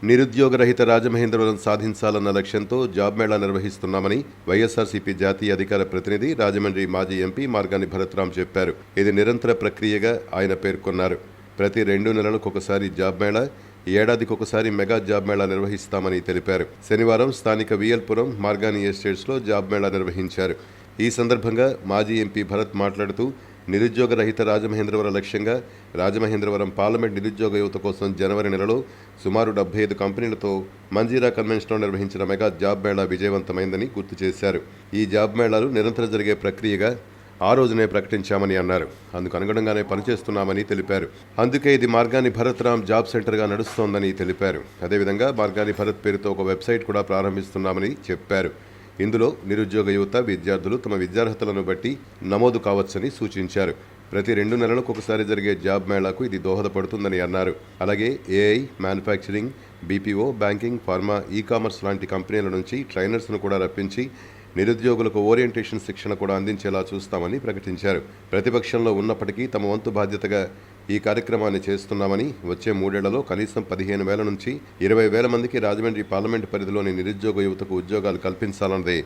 నిరుద్యోగ రహిత రాజమహేంద్రవరం సాధించాలన్న లక్ష్యంతో జాబ్ మేళా నిర్వహిస్తున్నామని వైఎస్ఆర్సీపీ జాతీయ అధికార ప్రతినిధి రాజమండ్రి మాజీ ఎంపీ మార్గాని భరత్రాం చెప్పారు. ఇది నిరంతర ప్రక్రియగా ఆయన పేర్కొన్నారు. ప్రతి 2 నెలలకు ఒకసారి జాబ్ మేళా, ఏడాదికొకసారి మెగా జాబ్ మేళా నిర్వహిస్తామని తెలిపారు. శనివారం స్థానిక వియల్పురం మార్గాని ఎస్టేట్స్లో జాబ్ మేళా నిర్వహించారు. ఈ సందర్భంగా మాజీ ఎంపీ భరత్ మాట్లాడుతూ నిరుద్యోగ రహిత రాజమహేంద్రవరం లక్ష్యంగా రాజమహేంద్రవరం పార్లమెంట్ నిరుద్యోగ యువత కోసం జనవరి నెలలో సుమారు 75 కంపెనీలతో మంజీరా కన్వెన్షన్లో నిర్వహించిన మెగా జాబ్ మేళా విజయవంతమైందని గుర్తు చేశారు. ఈ జాబ్ మేళాలు నిరంతరం జరిగే ప్రక్రియగా ఆ రోజునే ప్రకటించామని అన్నారు. అందుకు అనుగుణంగానే పనిచేస్తున్నామని తెలిపారు. అందుకే ఇది మార్గాని భరత్రాం జాబ్ సెంటర్గా నడుస్తోందని తెలిపారు. అదేవిధంగా మార్గాని భరత్ పేరుతో ఒక వెబ్సైట్ కూడా ప్రారంభిస్తున్నామని చెప్పారు. ఇందులో నిరుద్యోగ యువత విద్యార్థులు తమ విద్యార్హతలను బట్టి నమోదు కావచ్చని సూచించారు. ప్రతి 2 నెలలకు ఒకసారి జరిగే జాబ్ మేళాకు ఇది దోహదపడుతుందని అన్నారు. అలాగే AI, manufacturing, BPO, banking, pharma, ecommerce లాంటి కంపెనీల నుంచి ట్రైనర్స్ను కూడా రప్పించి నిరుద్యోగులకు ఓరియంటేషన్ శిక్షణ కూడా అందించేలా చూస్తామని ప్రకటించారు. ప్రతిపక్షంలో ఉన్నప్పటికీ తమ వంతు బాధ్యతగా ఈ కార్యక్రమాన్ని చేస్తున్నామని, వచ్చే 3 ఏళ్లలో కనీసం 15,000 నుంచి 20,000 మందికి రాజమండ్రి పార్లమెంటు పరిధిలోని నిరుద్యోగ యువతకు ఉద్యోగాలు కల్పించాలన్నదే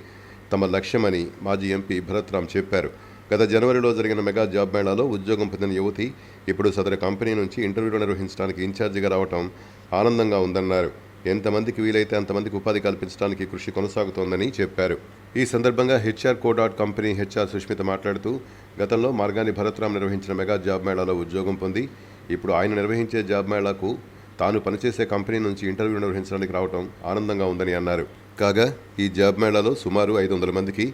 తమ లక్ష్యమని మాజీ ఎంపీ భరత్రాం చెప్పారు. గత జనవరిలో జరిగిన మెగా జాబ్ మేళాలో ఉద్యోగం పొందిన యువతి ఇప్పుడు సదరు కంపెనీ నుంచి ఇంటర్వ్యూలు నిర్వహించడానికి ఇన్ఛార్జిగా రావడం ఆనందంగా ఉందన్నారు. ఎంతమందికి వీలైతే అంతమందికి ఉపాధి కల్పించడానికి కృషి కొనసాగుతోందని చెప్పారు. ఈ సందర్భంగా హెచ్ఆర్ కోడాట్ కంపెనీ హెచ్ఆర్ సుష్మిత మాట్లాడుతూ గతంలో మార్గాని భరత్రాం నిర్వహించిన మెగా జాబ్ మేళాలో ఉద్యోగం పొంది ఇప్పుడు ఆయన నిర్వహించే జాబ్ మేళాకు తాను పనిచేసే కంపెనీ నుంచి ఇంటర్వ్యూ నిర్వహించడానికి రావడం ఆనందంగా ఉందని అన్నారు. కాగా ఈ జాబ్ మేళాలో సుమారు 500 మందికి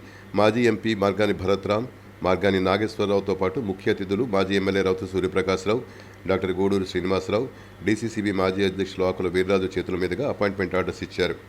మాజీ ఎంపీ మార్గాని భరత్రాం, మార్గాని నాగేశ్వరరావుతో పాటు ముఖ్య అతిథులు మాజీ MLA Routhu Suryaprakashrao, doctor Guduru Srinivasarao, DCCB మాజీ అధ్యక్షులు ఆకుల వీర్రాజు చేతుల మీదుగా అపాయింట్మెంట్ ఆర్డర్స్ ఇచ్చారు.